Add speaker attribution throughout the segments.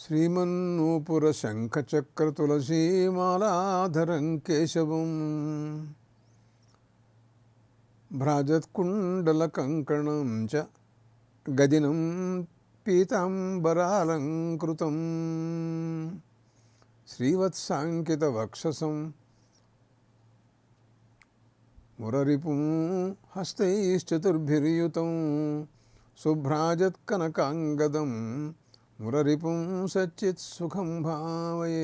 Speaker 1: श्रीमन्नूपुरशङ्खचक्रतुलसीमालाधरं केशवं भ्राजत्कुण्डलकङ्कणं च गदिनं पीताम्बरालङ्कृतं श्रीवत्साङ्कितवक्षसं मुररिपुं हस्तैश्चतुर्भिर्युतं शुभ्राजत्कनकाङ्गदं मुररिपुं सच्चित्सुखं भावये।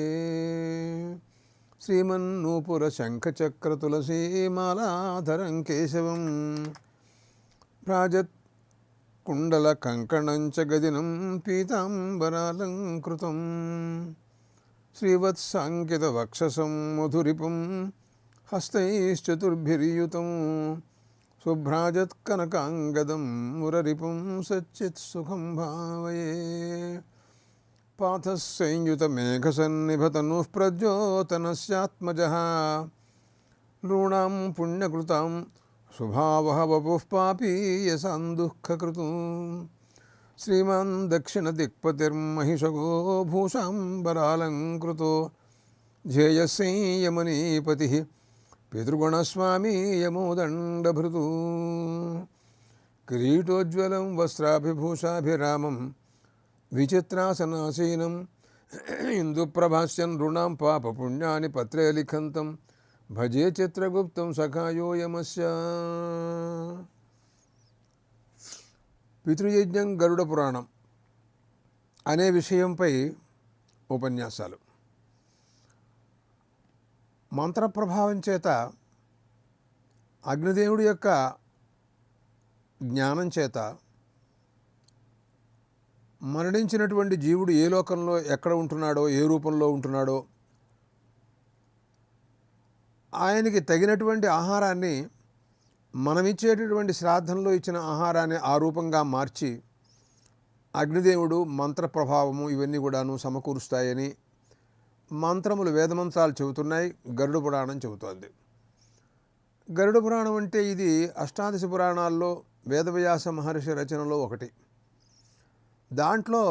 Speaker 1: श्रीमन्नूपुरशङ्खचक्रतुलसीमालाधरं केशवं भ्राजत्कुण्डलकङ्कणं च गदिनं पीताम्बरालङ्कृतं श्रीवत्साङ्कितवक्षसं मधुरिपुं हस्तैश्चतुर्भिर्युतं शुभ्राजत्कनकाङ्गदं मुररिपुं सच्चित्सुखं भावये। पाथः संयुतमेघसन्निभतनुः प्रद्योतनस्यात्मजः नॄणां पुण्यकृतां शुभावः वपुः पापीयसान्दुःखकृतु श्रीमान् दक्षिणदिक्पतिर्महिषगो भूषाम्बरालङ्कृतो ध्येयसंयमनीपतिः पितृगुणस्वामी यमोदण्डभृतु किरीटोज्ज्वलं वस्त्राभिभूषाभिरामं विचित्रासनासीनं इन्दुप्रभास्यं नॄणां पापपुण्यानि पत्रे लिखन्तं भजे चित्रगुप्तं सखायोऽयमस्य। పితృయజ్ఞం గరుడ పురాణం అనే విషయంపై ఉపన్యాసాలు. మంత్ర ప్రభావం చేత అగ్నిదేవుడి యొక్క జ్ఞానం చేత మరణించినటువంటి జీవుడు ఏ లోకంలో ఎక్కడ ఉంటున్నాడో, ఏ రూపంలో ఉంటున్నాడో ఆయనకి తగినటువంటి ఆహారాన్ని మనమిచ్చేటటువంటి శ్రాద్ధంలో ఇచ్చిన ఆహారాన్ని ఆ రూపంగా మార్చి అగ్నిదేవుడు మంత్ర ప్రభావము ఇవన్నీ కూడాను సమకూరుస్తాయని మంత్రములు వేదమంత్రాలు చెబుతున్నాయి. గరుడ పురాణం చెబుతోంది. గరుడ పురాణం అంటే ఇది అష్టాదశ పురాణాల్లో వేదవ్యాస మహర్షి రచనలో ఒకటి. దాంట్లో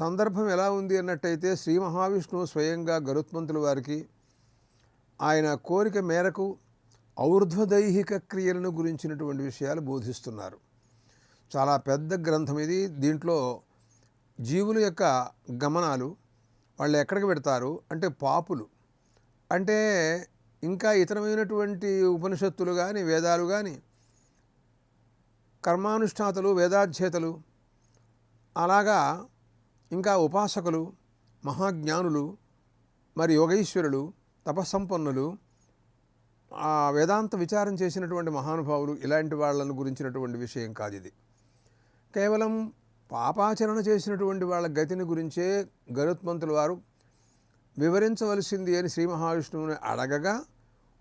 Speaker 1: సందర్భం ఎలా ఉంది అన్నట్టయితే శ్రీ మహావిష్ణువు స్వయంగా గరుత్మంతుల వారికి ఆయన కోరిక మేరకు ఔర్ధ్వదైహిక క్రియలను గురించినటువంటి విషయాలు బోధిస్తున్నారు. చాలా పెద్ద గ్రంథం ఇది. దీంట్లో జీవుల యొక్క గమనాలు, వాళ్ళు ఎక్కడికి పెడతారు అంటే పాపులు అంటే ఇంకా ఇతరమైనటువంటి ఉపనిషత్తులు కానీ వేదాలు కానీ కర్మానుష్ఠాతలు వేదాధ్యేతలు అలాగా ఇంకా ఉపాసకులు మహాజ్ఞానులు మరి యోగైశ్వరులు తపస్సంపన్నులు వేదాంత విచారం చేసినటువంటి మహానుభావులు ఇలాంటి వాళ్ళను గురించినటువంటి విషయం కాదు ఇది. కేవలం పాపాచరణ చేసినటువంటి వాళ్ళ గతిని గురించే గరుత్మంతుల వారు వివరించవలసింది అని శ్రీ మహావిష్ణువుని అడగగా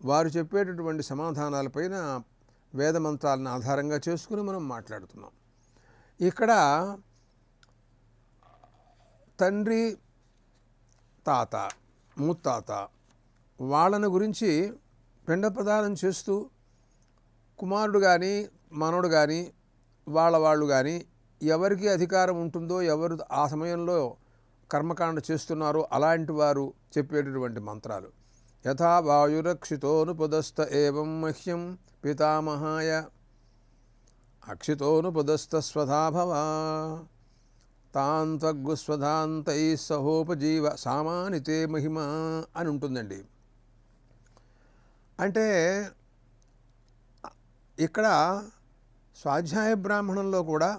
Speaker 1: వారు చెప్పేటటువంటి సమాధానాలపైన వేదమంత్రాలను ఆధారంగా చేసుకుని మనం మాట్లాడుతున్నాం. ఇక్కడ తండ్రి తాత ముత్తాత వాళ్ళను గురించి పిండ ప్రదానం చేస్తూ కుమారుడు కానీ మనవడు కానీ వాళ్ళు కానీ ఎవరికి అధికారం ఉంటుందో, ఎవరు ఆ సమయంలో కర్మకాండ చేస్తున్నారో అలాంటి వారు చెప్పేటటువంటి మంత్రాలు. యథా వాయురక్షితోనుపదస్థ ఏవం మహ్యం పితామహాయ అక్షితోనుపదస్థ స్వధాభవ తాంత్వగ్గుస్వధాంతై సహోపజీవ సామానితే మహిమ అని ఉంటుందండి. అంటే ఇక్కడ స్వాధ్యాయ బ్రాహ్మణంలో కూడా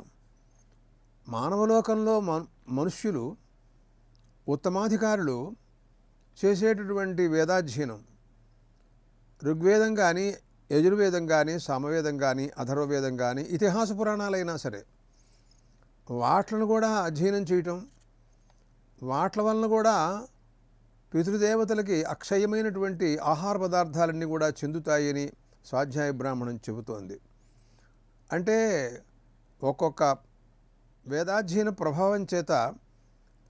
Speaker 1: మానవలోకంలో మనుష్యులు ఉత్తమాధికారులు చేసేటటువంటి వేదాధ్యయనం ఋగ్వేదం కానీ యజుర్వేదం కానీ సామవేదం కానీ అథర్వవేదం కానీ ఇతిహాస పురాణాలైనా సరే వాట్లను కూడా అధ్యయనం చేయటం, వాట్ల వలన కూడా పితృదేవతలకి అక్షయమైనటువంటి ఆహార పదార్థాలన్నీ కూడా చెందుతాయని స్వాధ్యాయ బ్రాహ్మణం చెబుతోంది. అంటే ఒక్కొక్క వేదాధ్యయన ప్రభావం చేత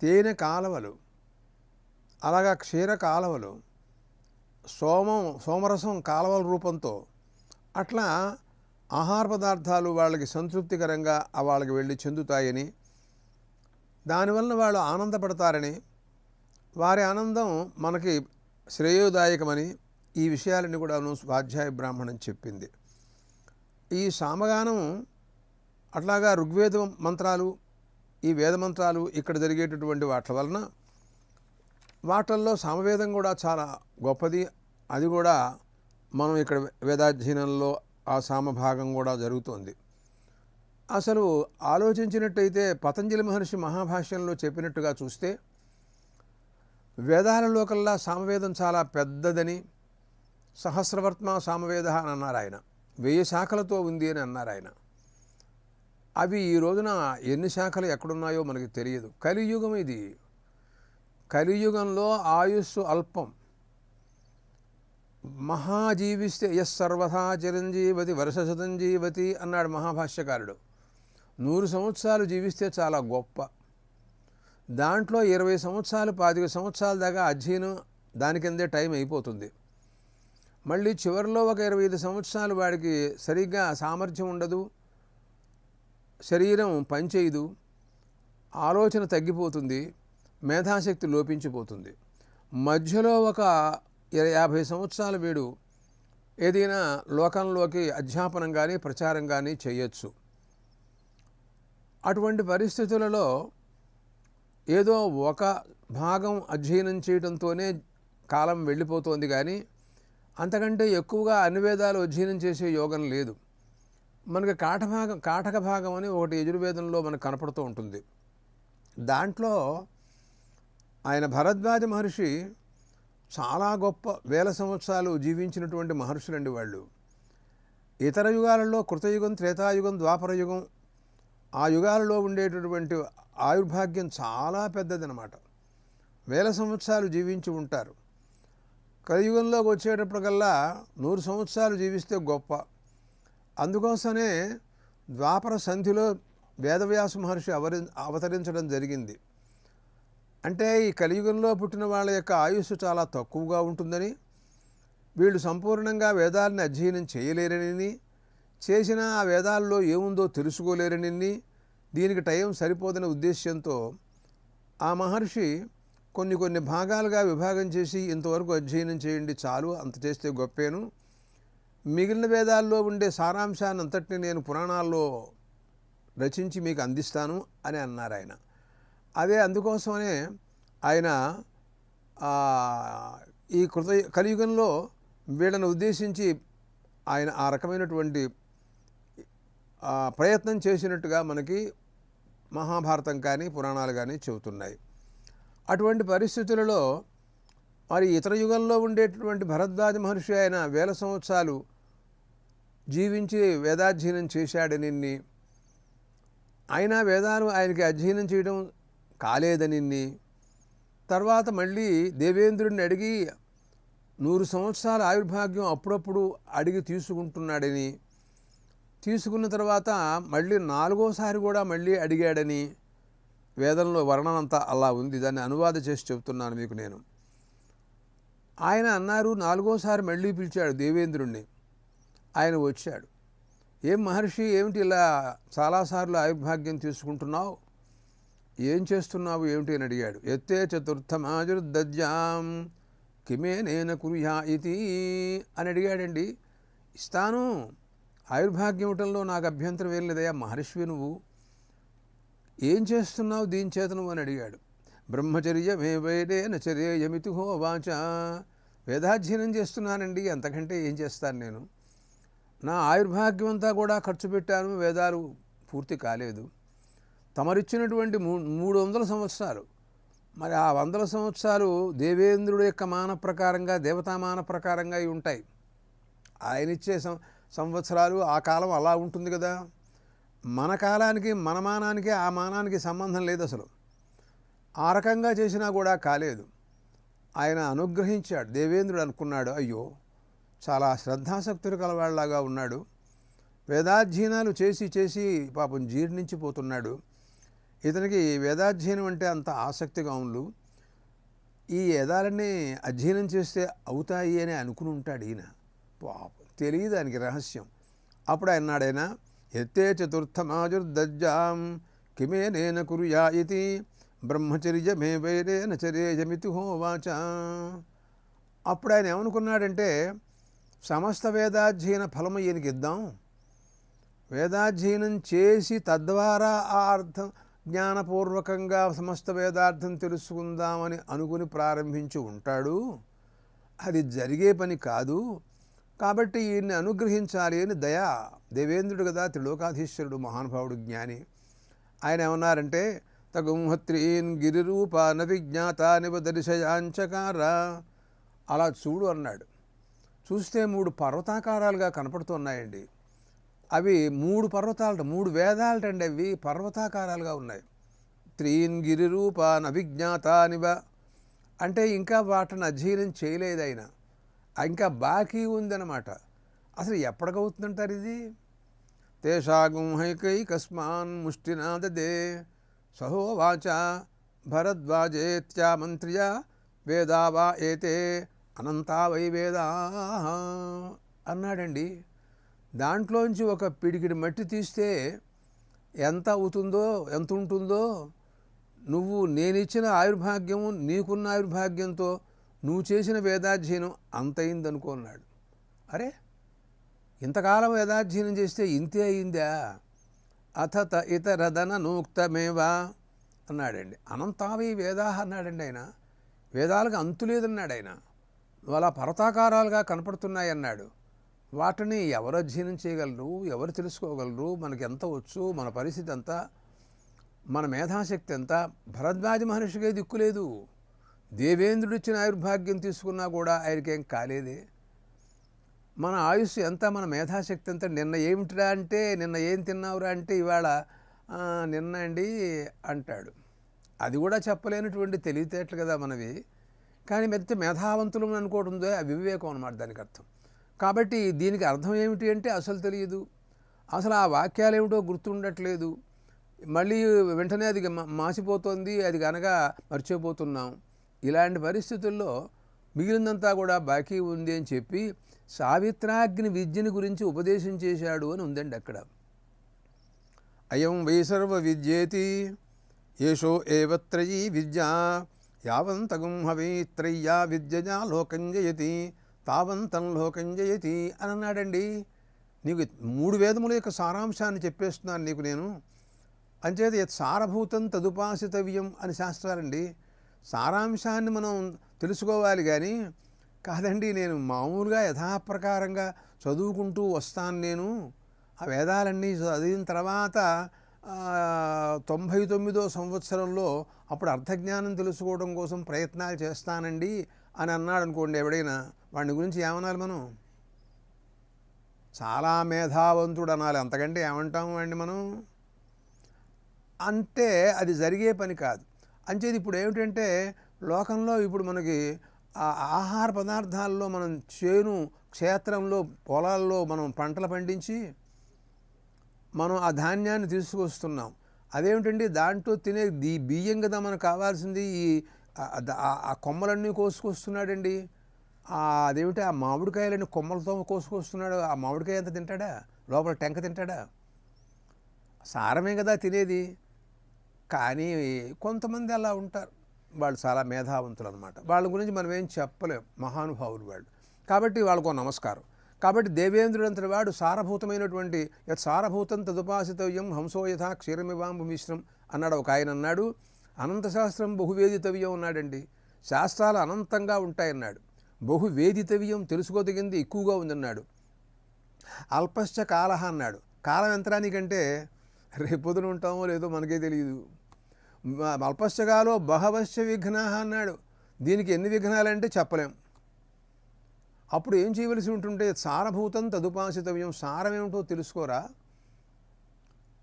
Speaker 1: తేనె కాలవలు, అలాగా క్షీర కాలవలు, సోమరసం కాలవల రూపంతో అట్లా ఆహార పదార్థాలు వాళ్ళకి సంతృప్తికరంగా వాళ్ళకి వెళ్ళి చెందుతాయని దానివల్ల వాళ్ళు ఆనందపడతారని, వారి ఆనందం మనకి శ్రేయోదాయకమని ఈ విషయాలన్నీ కూడాను స్వాధ్యాయ బ్రాహ్మణం చెప్పింది. ఈ సామగానం అట్లాగా ఋగ్వేద మంత్రాలు, ఈ వేద మంత్రాలు ఇక్కడ జరిగేటటువంటి వాటి వలన వాటల్లో సామవేదం కూడా చాలా గొప్పది. అది కూడా మనం ఇక్కడ వేదాధ్యయనంలో ఆ సామభాగం కూడా జరుగుతోంది. అసలు ఆలోచించినట్టయితే పతంజలి మహర్షి మహాభాష్యంలో చెప్పినట్టుగా చూస్తే వేదాలలో కల్లా సామవేదం చాలా పెద్దదని, సహస్రవర్త్మ సామవేద అని అన్నారు ఆయన. 1000 శాఖలతో ఉంది అని అన్నారు ఆయన. అవి ఈ రోజున ఎన్ని శాఖలు ఎక్కడున్నాయో మనకి తెలియదు. కలియుగం ఇది. కలియుగంలో ఆయుస్సు అల్పం. మహాజీవిస్తే యస్ సర్వథా చిరంజీవతి వర్షశతం జీవతి అన్నాడు మహాభాష్యకారుడు. 100 సంవత్సరాలు జీవిస్తే చాలా గొప్ప. దాంట్లో 20 సంవత్సరాలు 25 సంవత్సరాల దాకా అధ్యయనం దాని కిందే టైం అయిపోతుంది. మళ్ళీ చివరిలో ఒక 25 సంవత్సరాలు వాడికి సరిగ్గా సామర్థ్యం ఉండదు, శరీరం పనిచేయదు, ఆలోచన తగ్గిపోతుంది, మేధాశక్తి లోపించిపోతుంది. మధ్యలో ఒక 50 సంవత్సరాలు వీడు ఏదైనా లోకంలోకి అధ్యాపనం కానీ ప్రచారం కానీ చేయొచ్చు. అటువంటి పరిస్థితులలో ఏదో ఒక భాగం అధ్యయనం చేయడంతోనే కాలం వెళ్ళిపోతోంది కానీ అంతకంటే ఎక్కువగా అన్ని వేదాలు అధ్యయనం చేసే యోగం లేదు. మనకి కాటక భాగం అని ఒకటి యజుర్వేదంలో మనకు కనపడుతూ ఉంటుంది. దాంట్లో ఆయన భరద్వాజ మహర్షి చాలా గొప్ప 1000 సంవత్సరాలు జీవించినటువంటి మహర్షులండి వాళ్ళు. ఇతర యుగాలలో కృతయుగం, త్రేతాయుగం, ద్వాపరయుగం, ఆ యుగాలలో ఉండేటటువంటి ఆయుర్భాగ్యం చాలా పెద్దదనమాట. 1000 సంవత్సరాలు జీవించి ఉంటారు. కలియుగంలోకి వచ్చేటప్పటికల్లా 100 సంవత్సరాలు జీవిస్తే గొప్ప. అందుకోసమే ద్వాపర సంధిలో వేదవ్యాస మహర్షి అవతరించడం జరిగింది. అంటే ఈ కలియుగంలో పుట్టిన వాళ్ళ యొక్క ఆయుస్సు చాలా తక్కువగా ఉంటుందని, వీళ్ళు సంపూర్ణంగా వేదాలని అధ్యయనం చేయలేరని, చేసినా ఆ వేదాల్లో ఏముందో తెలుసుకోలేరని, దీనికి టైం సరిపోదనే ఉద్దేశ్యంతో ఆ మహర్షి కొన్ని భాగాలుగా విభాగం చేసి ఇంతవరకు అధ్యయనం చేయండి చాలు, అంత చేస్తే గొప్పేను, మిగిలిన వేదాల్లో ఉండే సారాంశాన్ని అంతటిని నేను పురాణాల్లో రచించి మీకు అందిస్తాను అని అన్నారు ఆయన. అదే అందుకోసమనే ఆయన ఈ కలియుగంలో వీళ్ళని ఉద్దేశించి ఆయన ఆ రకమైనటువంటి ప్రయత్నం చేసినట్టుగా మనకి మహాభారతం కానీ పురాణాలు కానీ చెబుతున్నాయి. అటువంటి పరిస్థితులలో మరి ఇతర యుగంలో ఉండేటటువంటి భరద్వాజ మహర్షి ఆయన 1000 సంవత్సరాలు జీవించి వేదాధ్యయనం చేశాడని, అయినా వేదాలు ఆయనకి అధ్యయనం చేయడం కాలేదని, తర్వాత మళ్ళీ దేవేంద్రుడిని అడిగి 100 సంవత్సరాల ఆయుర్భాగ్యం అప్పుడప్పుడు అడిగి తీసుకుంటున్నాడని, తీసుకున్న తర్వాత మళ్ళీ 4వసారి కూడా మళ్ళీ అడిగాడని వేదంలో వర్ణనంతా అలా ఉంది. దాన్ని అనువాద చేసి చెబుతున్నాను మీకు నేను. ఆయన అన్నారు 4వసారి మళ్ళీ పిలిచాడు దేవేంద్రుణ్ణి. ఆయన వచ్చాడు. ఏం మహర్షి, ఏమిటి ఇలా చాలాసార్లు ఆయుర్భాగ్యం తీసుకుంటున్నావు, ఏం చేస్తున్నావు ఏమిటి అని అడిగాడు. ఎత్తే చతుర్థమాజుర్దజ్జాం కిమే నేన కుర్యా ఇతి అని అడిగాడండి. ఇస్తాను, ఆయుర్భాగ్యం ఇవ్వటంలో నాకు అభ్యంతరం ఏం లేదయ్యా, మహర్షివి నువ్వు, ఏం చేస్తున్నావు దీని చేత నువ్వు అని అడిగాడు. బ్రహ్మచర్యమే వైరేన చర్యమితి హోవాచ, వేదాధ్యయనం చేస్తున్నానండి, అంతకంటే ఏం చేస్తాను నేను, నా ఆయుర్భాగ్యం అంతా కూడా ఖర్చు పెట్టాను, వేదాలు పూర్తి కాలేదు. తమరిచ్చినటువంటి 300 సంవత్సరాలు, మరి ఆ 100 సంవత్సరాలు దేవేంద్రుడి యొక్క మాన ప్రకారంగా, దేవతామాన ప్రకారంగా ఇవి ఉంటాయి. ఆయన ఇచ్చే సంవత్సరాలు ఆ కాలం అలా ఉంటుంది కదా. మన కాలానికి, మన మానానికి ఆ మానానికి సంబంధం లేదు అసలు. ఆ రకంగా చేసినా కూడా కాలేదు. ఆయన అనుగ్రహించాడు. దేవేంద్రుడు అనుకున్నాడు, అయ్యో చాలా శ్రద్ధాసక్తులు కలవాళ్లాగా ఉన్నాడు, వేదాధ్యయనాలు చేసి చేసి పాపం జీర్ణించిపోతున్నాడు, ఇతనికి వేదాధ్యయనం అంటే అంత ఆసక్తిగా ఉండు, ఈ వేదాలన్నీ అధ్యయనం చేస్తే అవుతాయి అని అనుకుని ఉంటాడు ఈయన. పాపం తెలియదు దానికి రహస్యం. అప్పుడు అన్నాడైనా ఎత్తే చతుర్థమాజుర్దజ్జాం కిమే నేన కుర్యా ఇతి బ్రహ్మచర్యమే వైరేన చర్యేజమితి హోవాచ. అప్పుడు ఆయన ఏమనుకున్నాడంటే, సమస్త వేదాధ్యయన ఫలము ఈయనకి ఇద్దాం, వేదాధ్యయనం చేసి తద్వారా ఆ అర్థం జ్ఞానపూర్వకంగా సమస్త వేదార్థం తెలుసుకుందామని అనుకుని ప్రారంభించి ఉంటాడు. అది జరిగే పని కాదు. కాబట్టి ఈయన్ని అనుగ్రహించాలి అని దయా, దేవేంద్రుడు కదా, త్రిలోకాధీశ్వరుడు, మహానుభావుడు, జ్ఞాని. ఆయన ఏమన్నారంటే, తగుంహత్రీన్ గిరిరూప నవిజ్ఞాత నివదర్శయాంచకార. అలా చూడు అన్నాడు. చూస్తే 3 పర్వతాకారాలుగా కనపడుతున్నాయండి. అవి 3 పర్వతాలట, 3 వేదాలటండి. అవి పర్వతాకారాలుగా ఉన్నాయి. త్రీన్ గిరిరూప నవిజ్ఞాత నివ అంటే ఇంకా వాటిని అధ్యయనం చేయలేదు ఆయన, ఇంకా బాకీ ఉందన్నమాట. అసలు ఎప్పటికవుతుందంటారు ఇది? తేషాగుంహైకైకస్మాన్ ముష్టినాదదే సహోవాచ భరద్వాజేత్యామంత్ర్య వేదావా ఏతే అనంతా వై వేదా అన్నాడండి. దాంట్లోంచి ఒక పిడికిడి మట్టి తీస్తే ఎంత అవుతుందో, ఎంత ఉంటుందో, నువ్వు నేనిచ్చిన ఆయుర్భాగ్యము, నీకున్న ఆయుర్భాగ్యంతో నువ్వు చేసిన వేదాధ్యయనం అంతయిందనుకో అన్నాడు. అరే, ఇంతకాలం వేదాధ్యయనం చేస్తే ఇంతే అయిందా? అథత ఇతరదన నూక్తమేవా అన్నాడండి. అనంతావై వేదా అన్నాడండి ఆయన. వేదాలకు అంతు లేదన్నాడు ఆయన. అలా పర్వతాకారాలుగా కనపడుతున్నాయి అన్నాడు. వాటిని ఎవరు అధ్యయనం చేయగలరు, ఎవరు తెలుసుకోగలరు? మనకి ఎంత వచ్చు, మన పరిస్థితి ఎంత, మన మేధాశక్తి ఎంత? భరద్వాజ మహర్షికే దిక్కులేదు. దేవేంద్రుడు ఇచ్చిన ఆయుర్భాగ్యం తీసుకున్నా కూడా ఆయనకేం కాలేదే. మన ఆయుస్సు ఎంత, మన మేధాశక్తి ఎంత? నిన్న ఏమిటిరా అంటే, నిన్న ఏం తిన్నావురా అంటే, ఇవాళ నిన్న అండి అంటాడు. అది కూడా చెప్పలేనటువంటి తెలివితేటలు కదా మనవి. కానీ మెత్త మేధావంతులు అనుకోవడం ఉందో అవివేకం అన్నమాట దానికి అర్థం. కాబట్టి దీనికి అర్థం ఏమిటి అంటే అసలు తెలియదు, అసలు ఆ వాక్యాలు ఏమిటో గుర్తుండట్లేదు. మళ్ళీ వెంటనే అది మాసిపోతుంది, అది కనుక మర్చిపోతున్నాం. ఇలాంటి పరిస్థితుల్లో మిగిలినంతా కూడా బాకీ ఉంది అని చెప్పి సావిత్రాగ్ని విద్యని గురించి ఉపదేశం చేశాడు అని ఉందండి అక్కడ. అయం వై సర్వ విద్యేతి ఏషో ఏవత్రయీ విద్యా యావంతగుం హవైత్రయ్యా విద్యజా లోకంజయతి తావంతం లోకంజయతి అని అన్నాడండి. నీకు 3 వేదముల యొక్క సారాంశాన్ని చెప్పేస్తున్నాను నీకు నేను. అంచేత యత్ సారభూతం తదుపాసితవ్యం అని శాస్త్రాలండి. సారాంశాన్ని మనం తెలుసుకోవాలి కానీ కాదండి నేను మామూలుగా యథాప్రకారంగా చదువుకుంటూ వస్తాను. నేను ఆ వేదాలన్నీ చదివిన తర్వాత 99వ సంవత్సరంలో అప్పుడు అర్థజ్ఞానం తెలుసుకోవడం కోసం ప్రయత్నాలు చేస్తానండి అని అన్నాడు అనుకోండి ఎవడైనా, వాడి గురించి ఏమనాలి మనం? చాలా మేధావంతుడు అనాలి, అంతకంటే ఏమంటాము అండి మనం? అంటే అది జరిగే పని కాదు. అంచేది ఇప్పుడు ఏమిటంటే లోకంలో ఇప్పుడు మనకి ఆహార పదార్థాల్లో మనం క్షేత్రంలో పొలాల్లో మనం పంటలు పండించి మనం ఆ ధాన్యాన్ని తీసుకొస్తున్నాం. అదేమిటండి దాంట్లో తినే బియ్యం కదా మనకు కావాల్సింది. ఆ కొమ్మలన్నీ కోసుకొస్తున్నాడండి. అదేమిటి ఆ మామిడికాయలన్నీ కొమ్మలతో కోసుకొస్తున్నాడు. ఆ మామిడికాయ ఎంత తింటాడా? లోపల టెంక తింటాడా? సారమే కదా తినేది. కానీ కొంతమంది అలా ఉంటారు, వాళ్ళు చాలా మేధావంతులు అనమాట. వాళ్ళ గురించి మనం ఏం చెప్పలేం, మహానుభావులు వాళ్ళు. కాబట్టి వాళ్ళకు నమస్కారం. కాబట్టి దేవేంద్రుడంతటి వాడు సారభూతమైనటువంటి యత్ సారభూతం తదుపాసితవ్యం హంసో యథా క్షీరమివాంబు మిశ్రం అన్నాడు ఒక ఆయన. అన్నాడు అనంతశాస్త్రం బహువేదితవ్యం అన్నాడండి. శాస్త్రాలు అనంతంగా ఉంటాయన్నాడు. బహువేదితవ్యం తెలుసుకోదగింది ఎక్కువగా ఉందన్నాడు. అల్పశ్చ కాలహ అన్నాడు. కాలం ఎంతరానికంటే రేపొద్దున ఉంటామో లేదో మనకే తెలియదు. అల్పశ్చకాలో బహవశ్చ విఘ్నాహ అన్నాడు. దీనికి ఎన్ని విఘ్నాలంటే చెప్పలేం. అప్పుడు ఏం చేయవలసి ఉంటుంటే సారభూతం తదుపాసితవ్యం, సారమేమిటో తెలుసుకోరా.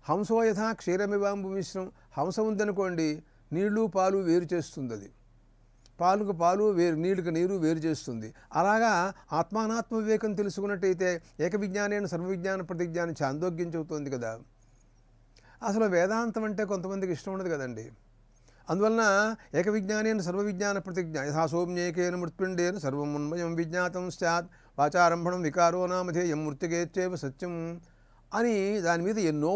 Speaker 1: హంసో యథా క్షీరమివాంబు మిశ్రం, హంస ఉందనుకోండి నీళ్లు పాలు వేరు చేస్తుంది. అది పాలుకు పాలు వేరు, నీళ్ళకి నీరు వేరు చేస్తుంది. అలాగా ఆత్మానాత్మ వివేకం తెలుసుకున్నట్టయితే ఏకవిజ్ఞానేన సర్వవిజ్ఞాన ప్రతిజ్ఞానం చాందోగ్యం చెబుతోంది కదా. అసలు వేదాంతం అంటే కొంతమందికి ఇష్టం ఉండదు కదండి. అందువలన ఏకవిజ్ఞానేన సర్వవిజ్ఞాన ప్రతిజ్ఞ యథా సౌమ్యేకేన మృత్పిండేన సర్వమున్మయం విజ్ఞాతం స్యాత్ వాచారంభణం వికారో నామధేయం మృత్తికేచ్చేవ సత్యం అని దాని మీద ఎన్నో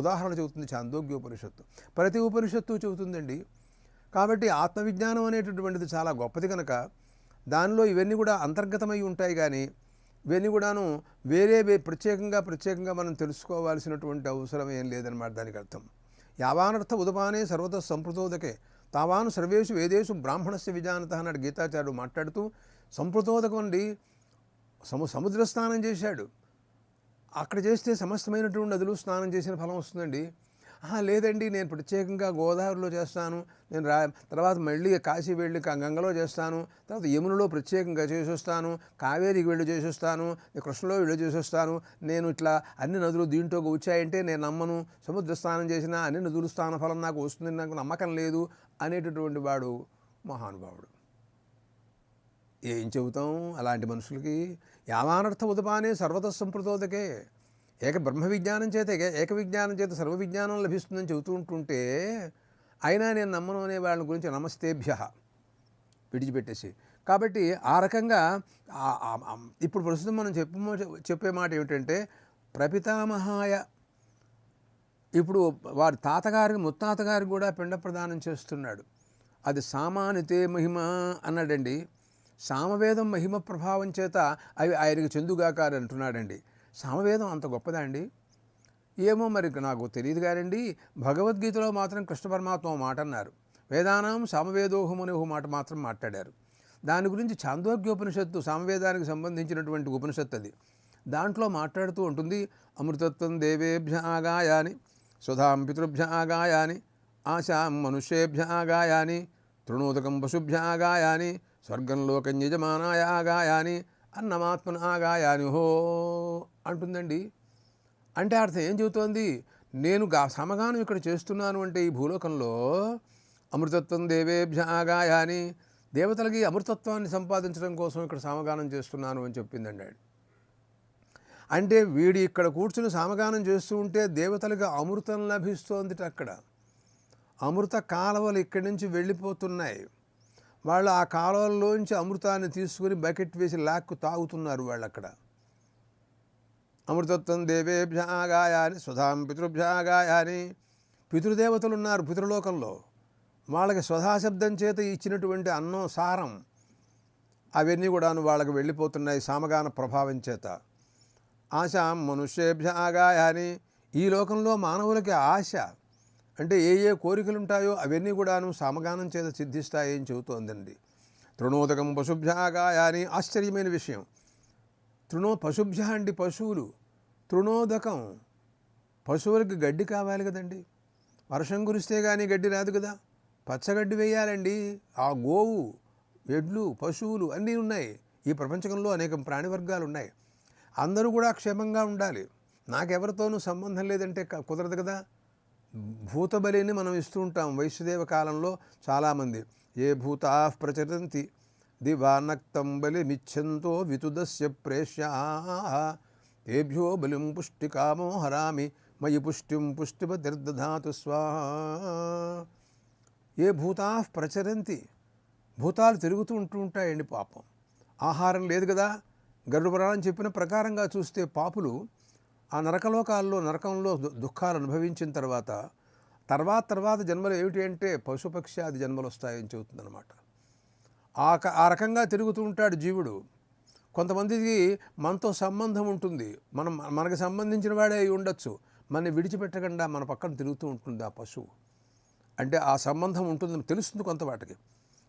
Speaker 1: ఉదాహరణలు చెబుతుంది చాందోగ్యోపనిషత్తు. ప్రతి ఉపనిషత్తు చెబుతుందండి. కాబట్టి ఆత్మవిజ్ఞానం అనేటటువంటిది చాలా గొప్పది కనుక దానిలో ఇవన్నీ కూడా అంతర్గతమై ఉంటాయి. కానీ ఇవన్నీ కూడాను ప్రత్యేకంగా మనం తెలుసుకోవాల్సినటువంటి అవసరం ఏం లేదన్నమాట దానికి అర్థం. యావానర్థ ఉదపానే సర్వత సంప్రతోదకే తావాను సర్వేషు వేదేషు బ్రాహ్మణస్య విజానత అన్నాడు గీతాచార్యుడు మాట్లాడుతూ. సంప్రతోదకం అండి, సముద్ర స్నానం చేశాడు, అక్కడ చేస్తే సమస్తమైనటువంటి నదులు స్నానం చేసిన ఫలం వస్తుందండి. లేదండి నేను ప్రత్యేకంగా గోదావరిలో చేస్తాను, నేను తర్వాత మళ్ళీ కాశీ వెళ్ళి గంగలో చేస్తాను, తర్వాత యమునలో ప్రత్యేకంగా చేసొస్తాను, కావేరికి వెళ్ళి చేసొస్తాను, కృష్ణలో వెళ్ళి చేసొస్తాను, నేను ఇట్లా అన్ని నదులు దీంట్లో వచ్చాయంటే నేను నమ్మను, సముద్ర స్నానం చేసినా అన్ని నదులు స్నాన ఫలం నాకు వస్తుంది, నాకు నమ్మకం లేదు అనేటటువంటి వాడు మహానుభావుడు. ఏం చెబుతాం అలాంటి మనుషులకి? యావానర్థ ఉదపానే సర్వత సంప్రతోదకే ఏక బ్రహ్మ విజ్ఞానం చేత ఏక విజ్ఞానం చేత సర్వ విజ్ఞానం లభిస్తుందని చెబుతూ ఉంటుంటే అయినా నేను నమ్మను అనే వాళ్ళ గురించి నమస్తేభ్య విడిచిపెట్టేసి. కాబట్టి ఆ రకంగా ఇప్పుడు ప్రస్తుతం మనం చెప్పే మాట ఏమిటంటే ప్రపితామహాయ ఇప్పుడు వారి తాతగారికి ముత్తాతగారికి కూడా పిండ ప్రదానం చేస్తున్నాడు. అది సామానితే మహిమ అన్నాడండి. సామవేదం మహిమ ప్రభావం చేత అవి ఆయనకి చెందుగాకారు అంటున్నాడండి. సామవేదం అంత గొప్పదా అండి? ఏమో మరి నాకు తెలియదు కానండి. భగవద్గీతలో మాత్రం కృష్ణ పరమాత్మ మాట అన్నారు, వేదానాం సామవేదోహం అనే ఒక మాట మాత్రం మాట్లాడారు. దాని గురించి ఛాందోగ్యోపనిషత్తు సామవేదానికి సంబంధించినటువంటి ఉపనిషత్తు అది. దాంట్లో మాట్లాడుతూ ఉంటుంది, అమృతత్వం దేవేభ్య ఆగాయాని సుధాం పితృభ్య ఆగాయాని ఆశాం మనుష్యేభ్య ఆగాయాని తృణోదకం పశుభ్య ఆగాయాని స్వర్గం లోకం యజమానాయ ఆగాయాని అన్నమాత్మన ఆగాయాని హో అంటుందండి. అంటే అర్థం ఏం చెబుతోంది? నేను సమగానం ఇక్కడ చేస్తున్నాను అంటే ఈ భూలోకంలో అమృతత్వం దేవేభ్య ఆగాయాని దేవతలకి అమృతత్వాన్ని సంపాదించడం కోసం ఇక్కడ సామగానం చేస్తున్నాను అని చెప్పిందండి. అంటే వీడి ఇక్కడ కూర్చుని సామగానం చేస్తూ ఉంటే దేవతలకు అమృతం లభిస్తోంది. అక్కడ అమృత కాలువలు ఇక్కడి నుంచి వెళ్ళిపోతున్నాయి. వాళ్ళు ఆ కాలువల్లోంచి అమృతాన్ని తీసుకుని బకెట్ వేసి లాక్కు తాగుతున్నారు వాళ్ళు అక్కడ. అమృతత్వం దేవేభ్య ఆగాయాని స్వధాం పితృభ్య ఆగాయాని పితృదేవతలు ఉన్నారు పితృలోకంలో, వాళ్ళకి స్వధాశబ్దం చేత ఇచ్చినటువంటి అన్నం సారం అవన్నీ కూడాను వాళ్ళకి వెళ్ళిపోతున్నాయి సామగాన ప్రభావం చేత. ఆశాం మనుష్యేభ్య ఆగాయాని ఈ లోకంలో మానవులకి ఆశ అంటే ఏ కోరికలు ఉంటాయో అవన్నీ కూడాను సామగానం చేత సిద్ధిస్తాయని చెబుతోందండి. తృణోదకం పశుభ్య ఆగాయాని ఆశ్చర్యమైన విషయం. పశుభ్య అండి పశువులు, తృణోదకం పశువులకి గడ్డి కావాలి కదండి, వర్షం కురిస్తే కానీ గడ్డి రాదు కదా, పచ్చగడ్డి వేయాలండి. ఆ గోవు, ఎడ్లు, పశువులు అన్నీ ఉన్నాయి. ఈ ప్రపంచంలో అనేక ప్రాణివర్గాలు ఉన్నాయి. అందరూ కూడా క్షేమంగా ఉండాలి. నాకెవరితోనూ సంబంధం లేదంటే కుదరదు కదా. భూతబలిని మనం ఇస్తూ ఉంటాం వైశ్వదేవ కాలంలో చాలామంది. ఏ భూతా ప్రచరంతి దివానక్తం బలి మిచ్చంతో వితుదస్య ప్రేష్యా తేభ్యో బలిం పుష్టికామో హరామి మయి పుష్టిం పుష్టిపతిర్దధాతు స్వాహా. ఏ భూతా ప్రచరంతి భూతాలు తిరుగుతూ ఉంటాయండి. పాపం ఆహారం లేదు కదా. గరుడపురాణం చెప్పిన ప్రకారంగా చూస్తే పాపులు ఆ నరకంలో దుఃఖాలు అనుభవించిన తర్వాత జన్మలు ఏమిటి అంటే పశుపక్షాది జన్మలు వస్తాయని చెబుతుందన్నమాట. ఆ రకంగా తిరుగుతూ ఉంటాడు జీవుడు. కొంతమందికి మనతో సంబంధం ఉంటుంది, మనకు సంబంధించిన వాడే అయి ఉండొచ్చు, మనని విడిచిపెట్టకుండా మన పక్కన తిరుగుతూ ఉంటుంది ఆ పశువు. అంటే ఆ సంబంధం ఉంటుంది, తెలుస్తుంది కొంత వాటికి,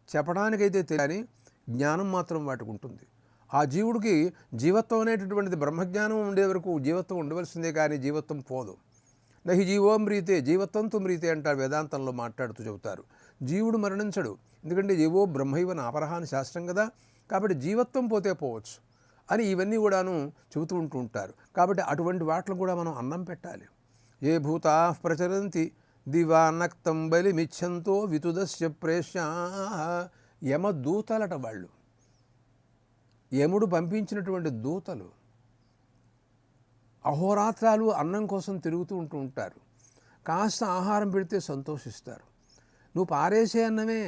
Speaker 1: చెప్పడానికైతే తెలియని జ్ఞానం మాత్రం వాటికి ఉంటుంది. ఆ జీవుడికి జీవత్వం అనేటటువంటిది బ్రహ్మజ్ఞానం ఉండే వరకు జీవత్వం ఉండవలసిందే, కానీ జీవత్వం పోదు. నహి జీవో మ్రీతే జీవత్వంతో మ్రీతే అంటారు వేదాంతంలో మాట్లాడుతూ చెబుతారు. జీవుడు మరణించడు, ఎందుకంటే జీవో బ్రహ్మైవ నాపరహ అని శాస్త్రం కదా. కాబట్టి జీవత్వం పోతే పోవచ్చు అని ఇవన్నీ కూడాను చెబుతూ ఉంటారు. కాబట్టి అటువంటి వాటిని కూడా మనం అన్నం పెట్టాలి. ఏ భూతా ప్రచరంతి దివానక్తం బలి మిచ్చంతో వితుదస్య ప్రేష్యా. యమదూతలట వాళ్ళు, యముడు పంపించినటువంటి దూతలు అహోరాత్రాలు అన్నం కోసం తిరుగుతూ ఉంటారు. కాస్త ఆహారం పెడితే సంతోషిస్తారు. నువ్వు పారేసే అన్నమే,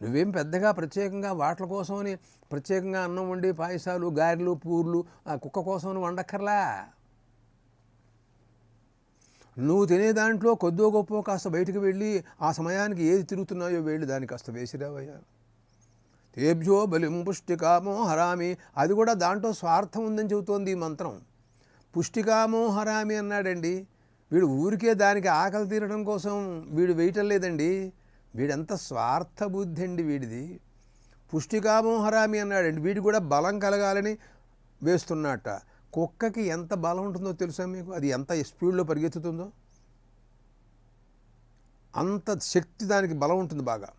Speaker 1: నువ్వేం పెద్దగా ప్రత్యేకంగా వాట్ల కోసమని ప్రత్యేకంగా అన్నం వండి పాయసాలు గారెలు పూర్లు ఆ కుక్క కోసమని వండక్కర్లా. నువ్వు తినే దాంట్లో కొద్దో గొప్ప కాస్త బయటకు వెళ్ళి ఆ సమయానికి ఏది తిరుగుతున్నాయో వెళ్ళి దాన్ని కాస్త వేసిరావయ్యా. తేభ్యో బలిం పుష్టికామో హరామి, అది కూడా దాంట్లో స్వార్థం ఉందని చెబుతోంది ఈ మంత్రం. పుష్టికామో హరామి అన్నాడండి. వీడు ఊరికే దానికి ఆకలి తీరడం కోసం వీడు వేయటం లేదండి. వీడంత స్వార్థ బుద్ధి అండి వీడిది. పుష్టికామో హరామి అన్నాడండి. వీడు కూడా బలం కలగాలని వేస్తున్నట్ట. కుక్కకి ఎంత బలం ఉంటుందో తెలుసా మీకు? అది ఎంత స్పీడ్లో పరిగెత్తుతుందో అంత శక్తి దానికి బలం ఉంటుంది బాగా.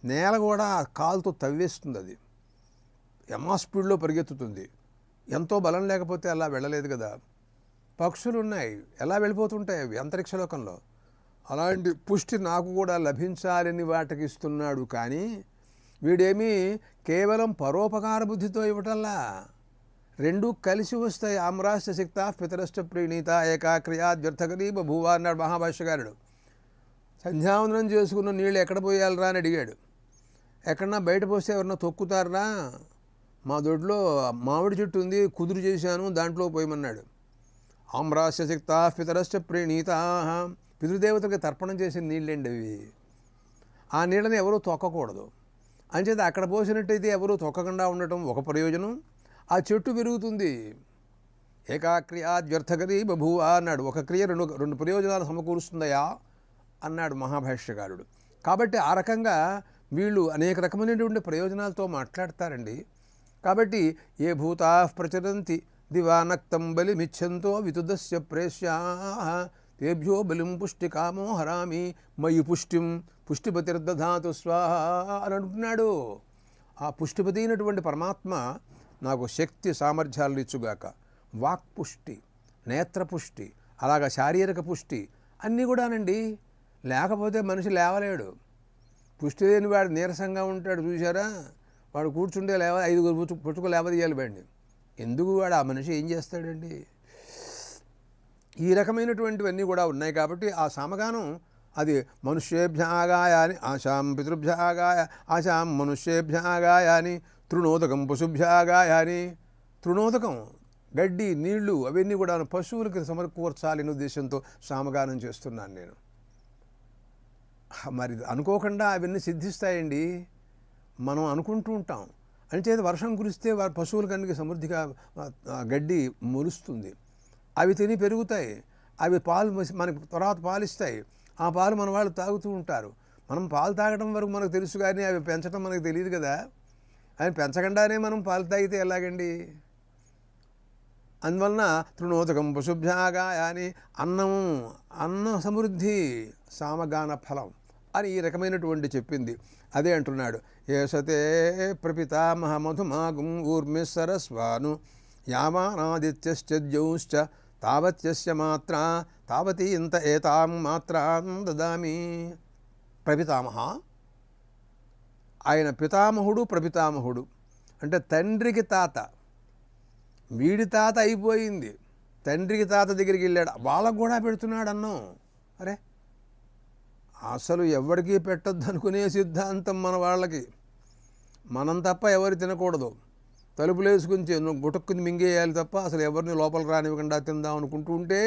Speaker 1: నేల కూడా కాలుతో తవ్వేస్తుంది. అది ఎమ్మా స్పీడ్లో పరిగెత్తుతుంది. ఎంతో బలం లేకపోతే అలా వెళ్ళలేదు కదా. పక్షులు ఉన్నాయి, ఎలా వెళ్ళిపోతుంటాయి అవి అంతరిక్షలోకంలో. అలాంటి పుష్టి నాకు కూడా లభించాలని వాటికి ఇస్తున్నాడు. కానీ వీడేమీ కేవలం పరోపకార బుద్ధితో ఇవ్వటల్లా, రెండూ కలిసి వస్తాయి. ఆమ్రాష్ట శక్త పితరష్ట ప్రీణీత ఏకాక్రియా వ్యర్థకరీ బభూవ అన్నాడు మహాభాష్యకారుడు. సంధ్యావందనం చేసుకున్న నీళ్ళు ఎక్కడ పోయాలరా అని అడిగాడు. ఎక్కడన్నా బయట పోస్తే ఎవరన్నా తొక్కుతారా? మా దొడ్లో మామిడి చెట్టు ఉంది, కుదురు చేశాను, దాంట్లో పోయమన్నాడు. ఆమ్రాష్ట శక్త పితరష్ట ప్రీణీత, పితృదేవతకి తర్పణం చేసిన నీళ్ళండి అవి. ఆ నీళ్ళని ఎవరూ తొక్కకూడదు. అంచేత అక్కడ పోసినట్టయితే ఎవరూ తొక్కకుండా ఉండటం ఒక ప్రయోజనం. ఆ చెట్టు పెరుగుతుంది. ఏకాక్రియా వ్యర్థకరీ బభూవ అన్నాడు. ఒక క్రియ రెండు ప్రయోజనాలు సమకూరుస్తుందయా అన్నాడు మహాభాష్యకారుడు. కాబట్టి ఆ రకంగా వీళ్ళు అనేక రకమైనటువంటి ప్రయోజనాలతో మాట్లాడతారండి. కాబట్టి ఏ భూతా ప్రచరంతి దివానక్తం బలిమిచ్చంతో వితుదస్య ప్రేష్యా తేభ్యో బలిం పుష్టికామో హరామి మయి పుష్టిం పుష్టిపతిర్దధాతు స్వాహ అని అంటున్నాడు. ఆ పుష్టిపతి అయినటువంటి పరమాత్మ నాకు శక్తి సామర్థ్యాలు ఇచ్చుగాక. వాక్పుష్టి, నేత్రపుష్టి, అలాగా శారీరక పుష్టి అన్నీ కూడానండి. లేకపోతే మనిషి లేవలేడు. పుష్టి లేని వాడు నీరసంగా ఉంటాడు, చూసారా? వాడు కూర్చుంటే ఐదుగురు పుట్టుకు లేవదీయాలి బండి. ఎందుకు వాడు ఆ మనిషి ఏం చేస్తాడండి? ఈ రకమైనటువంటివన్నీ కూడా ఉన్నాయి. కాబట్టి ఆ సామగానం అది మనుష్యేభ్యాగాయ అని ఆశాం పితృభ్యాగాయ ఆశాం మనుష్యేభ్యాగాయ అని తృణోదకం పశుభ్యాగాయ అని. తృణోదకం గడ్డి నీళ్లు అవన్నీ కూడా పశువులకి సమకూర్చాలనే ఉద్దేశంతో సామగానం చేస్తున్నాను నేను. మరి అనుకోకుండా అవన్నీ సిద్ధిస్తాయండి. మనం అనుకుంటూ ఉంటాం. అంచేత వర్షం కురిస్తే వారి పశువులకన్నీ సమృద్ధిగా గడ్డి మొలుస్తుంది. అవి తిని పెరుగుతాయి. అవి పాలు మనకి తర్వాత పాలిస్తాయి. ఆ పాలు మన వాళ్ళు తాగుతూ ఉంటారు. మనం పాలు తాగడం వరకు మనకు తెలుసు, కానీ అవి పెంచడం మనకు తెలియదు కదా. అవి పెంచకుండానే మనం పాలు తాగితే ఎలాగండి? అందువలన తృణోదకం పశుభ్యాగాయ అని అన్న సమృద్ధి సామగాన ఫలం అని ఈ రకమైనటువంటి చెప్పింది. అదే అంటున్నాడు. ఏషతే ప్రపితామహ మధుమాగుం ఊర్మి సరస్వాను యామానాదిత్యశ్చ తావత్యస్య మాత్రా తావతి ఇంత ఏతాం మాత్రాం దదామి. ప్రపితామహ, ఆయన పితామహుడు ప్రపితామహుడు అంటే తండ్రికి తాత. వీడి తాత అయిపోయింది, తండ్రికి తాత దగ్గరికి వెళ్ళాడు, వాళ్ళకు కూడా పెడుతున్నాడు అన్నం. అరే, అసలు ఎవరికి పెట్టద్దు అనుకునే సిద్ధాంతం మన వాళ్ళకి. మనం తప్ప ఎవరు తినకూడదు. తలుపులు వేసుకుని గుటక్కుని మింగేయాలి తప్ప అసలు ఎవరిని లోపల రానివ్వకుండా తిందాం అనుకుంటూ ఉంటే,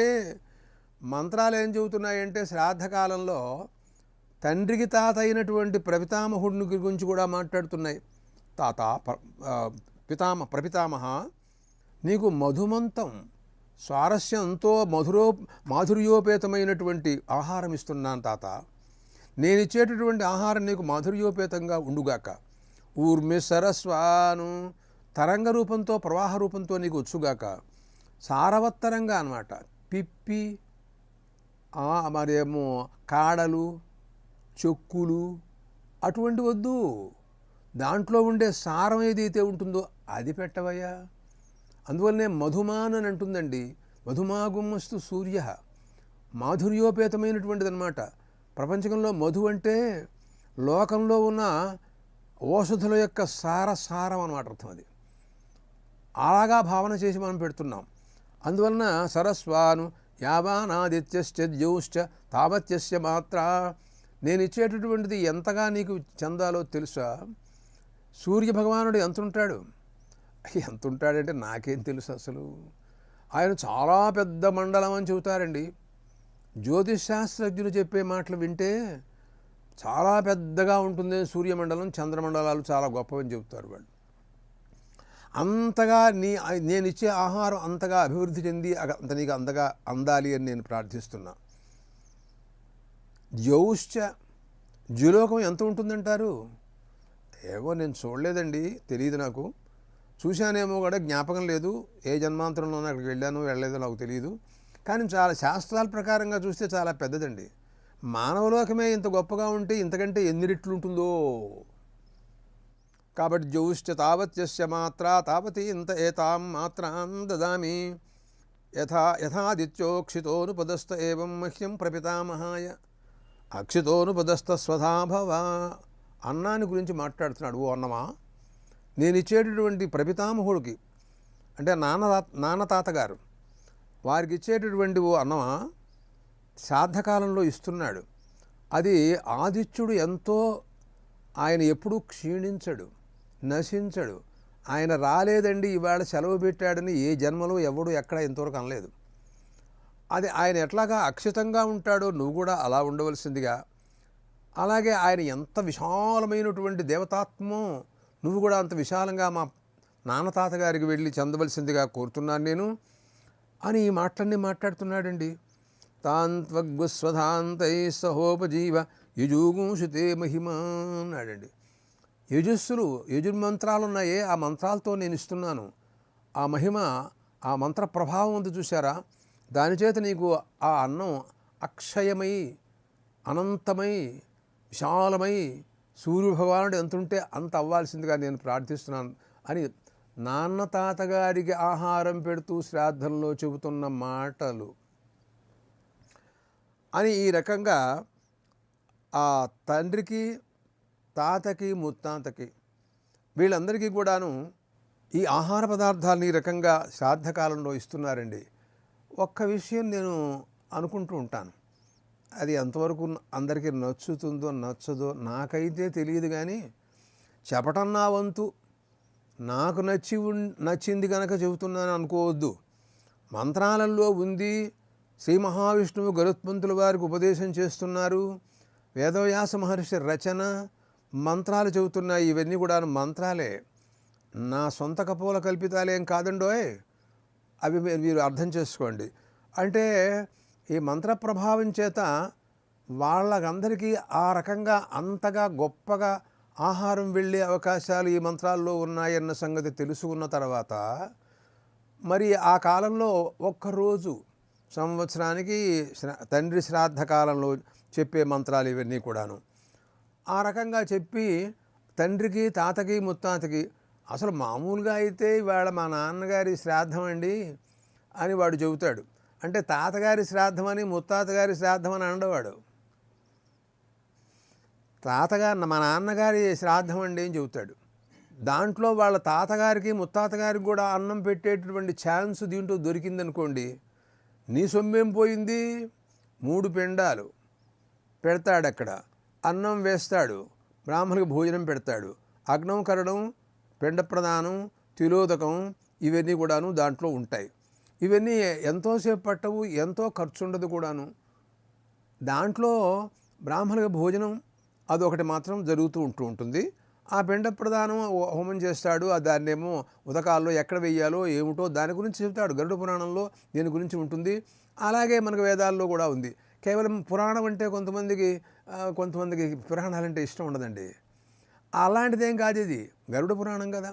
Speaker 1: మంత్రాలు ఏం చెబుతున్నాయంటే శ్రాద్ధకాలంలో తండ్రికి తాత అయినటువంటి ప్రపితామహుడిని గురించి కూడా మాట్లాడుతున్నాయి. తాత ప్రపితామహ, నీకు మధుమంతం స్వారస్యంతో మాధుర్యోపేతమైనటువంటి ఆహారం ఇస్తున్నాను తాత. నేనిచ్చేటటువంటి ఆహారం నీకు మాధుర్యోపేతంగా ఉండుగాక. ఊర్మి సరస్వాను, తరంగ రూపంతో ప్రవాహ రూపంతో నీకు వచ్చుగాక. సారవత్తరంగా అన్నమాట. పిప్పి మరేమో కాడలు చెక్కులు అటువంటి వద్దు. దాంట్లో ఉండే సారం ఏదైతే ఉంటుందో అది పెట్టవయ్యా. అందువల్లనే మధుమాన్ అని అంటుందండి. మధుమాగుమస్తు సూర్య, మాధుర్యోపేతమైనటువంటిది అనమాట. ప్రపంచంలో మధు అంటే లోకంలో ఉన్న ఔషధుల యొక్క సారం అన్నమాట అర్థం. అది అలాగా భావన చేసి మనం పెడుతున్నాం. అందువలన సరస్వాను యావానాదిత్యశ్చ తావత్యస్య మాత్రా, నేను ఇచ్చేటటువంటిది ఎంతగా నీకు చెందాలో తెలుసా? సూర్యభగవానుడు ఎంతుంటాడు నాకేం తెలుసు అసలు. ఆయన చాలా పెద్ద మండలం అని చెబుతారండి. జ్యోతిష్ శాస్త్రజ్ఞులు చెప్పే మాటలు వింటే చాలా పెద్దగా ఉంటుంది, సూర్యమండలం చంద్రమండలాలు చాలా గొప్పవని చెబుతారు వాళ్ళు. అంతగా నేను ఇచ్చే ఆహారం అంతగా అభివృద్ధి చెంది అంత నీకు అంతగా అందాలి అని నేను ప్రార్థిస్తున్నా. జ్యౌశ్చ ద్యులోకం ఎంత ఉంటుందంటారు? ఏమో నేను చూడలేదండి, తెలియదు నాకు. చూశానేమో కూడా జ్ఞాపకం లేదు, ఏ జన్మాంతరంలోనూ అక్కడికి వెళ్ళలేదో నాకు తెలియదు. కానీ చాలా శాస్త్రాల ప్రకారంగా చూస్తే చాలా పెద్దదండి. మానవలోకమే ఇంత గొప్పగా ఉంటే ఇంతకంటే ఎన్ని రెట్లు ఉంటుందో. కాబట్టి జ్యౌశ్చ తావత్యస్య మాత్ర తావతి ఇంత ఏతాం మాత్రాం దదామి యథాదిత్యోక్షితోనుపదస్థ ఏవం మహ్యం ప్రపితామహాయ అక్షితోనుపదస్థ స్వధాభవ. అన్నాన్ని గురించి మాట్లాడుతున్నాడు. ఓ అన్నమా, నేను ఇచ్చేటటువంటి ప్రపితామహుడికి అంటే నాన్న తాతగారు వారికి ఇచ్చేటటువంటి ఓ అన్నమా శ్రాద్ధకాలంలో ఇస్తున్నాడు. అది ఆదిత్యుడు ఎంతో, ఆయన ఎప్పుడూ క్షీణించడు, నశించడు. ఆయన రాలేదండి ఇవాళ సెలవు పెట్టాడని ఏ జన్మలో ఎవడు ఎక్కడ ఇంతవరకు అనలేదు. అది ఆయన ఎట్లాగా అక్షితంగా ఉంటాడో నువ్వు కూడా అలా ఉండవలసిందిగా, అలాగే ఆయన ఎంత విశాలమైనటువంటి దేవతాత్మో నువ్వు కూడా అంత విశాలంగా మా నాన్న తాతగారికి వెళ్ళి చెందవలసిందిగా కోరుతున్నాను నేను అని ఈ మాటలన్నీ మాట్లాడుతున్నాడండి. తాంత్వగ్స్వధాంతై సహోపజీవ యజూగుంషుతే మహిమా అన్నాడండి. యజుర్మంత్రాలు ఉన్నాయే, ఆ మంత్రాలతో నేను ఇస్తున్నాను. ఆ మహిమ, ఆ మంత్ర ప్రభావం ఉంది చూసారా, దానిచేత నీకు ఆ అన్నం అక్షయమై అనంతమై విశాలమై సూర్యభగవానుడు ఎంతుంటే అంత అవ్వాల్సిందిగా నేను ప్రార్థిస్తున్నాను అని నాన్న తాతగారికి ఆహారం పెడుతూ శ్రాద్ధంలో చెబుతున్న మాటలు అని ఈ రకంగా ఆ తండ్రికి తాతకి ముత్తాతకి వీళ్ళందరికీ కూడాను ఈ ఆహార పదార్థాలను ఈ రకంగా శ్రాద్ధకాలంలో ఇస్తున్నారండి. ఒక్క విషయం నేను అనుకుంటూ ఉంటాను, అది ఎంతవరకు అందరికీ నచ్చుతుందో నచ్చదో నాకైతే తెలియదు. కానీ చెప్పటం నా వంతు, నాకు నచ్చింది కనుక చెబుతున్నాను అనుకోవద్దు. మంత్రాలలో ఉంది, శ్రీ మహావిష్ణువు గరుత్మంతుల వారికి ఉపదేశం చేస్తున్నారు, వేదవ్యాస మహర్షి రచన, మంత్రాలు చెబుతున్నాయి. ఇవన్నీ కూడా మంత్రాలే, నా సొంత కపోల కల్పితాలేం కాదండోయ్. అవి మీరు అర్థం చేసుకోండి. అంటే ఈ మంత్ర ప్రభావం చేత వాళ్ళకందరికీ ఆ రకంగా అంతగా గొప్పగా ఆహారం వెళ్ళే అవకాశాలు ఈ మంత్రాల్లో ఉన్నాయన్న సంగతి తెలుసుకున్న తర్వాత మరి ఆ కాలంలో ఒక్కరోజు సంవత్సరానికి తండ్రి శ్రాద్ధ కాలంలో చెప్పే మంత్రాలు ఇవన్నీ కూడాను ఆ రకంగా చెప్పి తండ్రికి తాతకి ముత్తాతకి అసలు మామూలుగా అయితే ఇవాళ మా నాన్నగారి శ్రాద్ధం అండి అని వాడు చెబుతాడు. అంటే తాతగారి శ్రాద్ధం అని ముత్తాతగారి శ్రాద్ధం అని అనడవాడు. మా నాన్నగారి శ్రాద్ధం అండి అని చెబుతాడు. దాంట్లో వాళ్ళ తాతగారికి ముత్తాతగారికి కూడా అన్నం పెట్టేటటువంటి ఛాన్స్ దీంట్లో దొరికిందనుకోండి, నీ సొమ్మేం పోయింది. 3 పిండాలు పెడతాడు, అక్కడ అన్నం వేస్తాడు, బ్రాహ్మణులకు భోజనం పెడతాడు, అగ్నం కరడం, పిండ ప్రదానం, తిలోదకం ఇవన్నీ కూడాను దాంట్లో ఉంటాయి. ఇవన్నీ ఎంతోసేపు పట్టవు, ఎంతో ఖర్చు ఉండదు కూడాను. దాంట్లో బ్రాహ్మణులకు భోజనం అదొకటి మాత్రం జరుగుతూ ఉంటుంది. ఆ పిండ ప్రదానం హోమం చేస్తాడు, దాన్నేమో ఉదకాల్లో ఎక్కడ వెయ్యాలో ఏమిటో దాని గురించి చెప్తాడు. గరుడ పురాణంలో దీని గురించి ఉంటుంది. అలాగే మనకు వేదాల్లో కూడా ఉంది. కేవలం పురాణం అంటే కొంతమందికి పురాణాలంటే ఇష్టం ఉండదండి. అలాంటిదేం కాదు, ఇది గరుడ పురాణం కదా.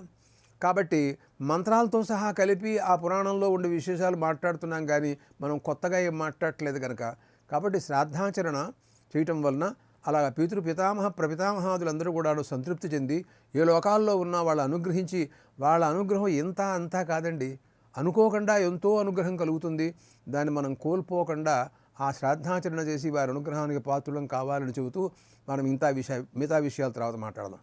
Speaker 1: కాబట్టి మంత్రాలతో సహా కలిపి ఆ పురాణంలో ఉండే విశేషాలు మాట్లాడుతున్నాం, కానీ మనం కొత్తగా ఏం మాట్లాడట్లేదు కనుక. కాబట్టి శ్రాద్ధాచరణ చేయటం వలన అలా పితృపితామహ ప్రపితామహాదులందరూ కూడా సంతృప్తి చెంది ఏ లోకాల్లో ఉన్నా వాళ్ళు అనుగ్రహించి, వాళ్ళ అనుగ్రహం ఇంత అంతా కాదండి, అనుకోకుండా ఎంతో అనుగ్రహం కలుగుతుంది. దాన్ని మనం కోల్పోకుండా ఆ శ్రాద్ధాచరణ చేసి వారి అనుగ్రహానికి పాత్రులం కావాలని చెబుతూ మనం మిగతా విషయాల తర్వాత మాట్లాడదాం.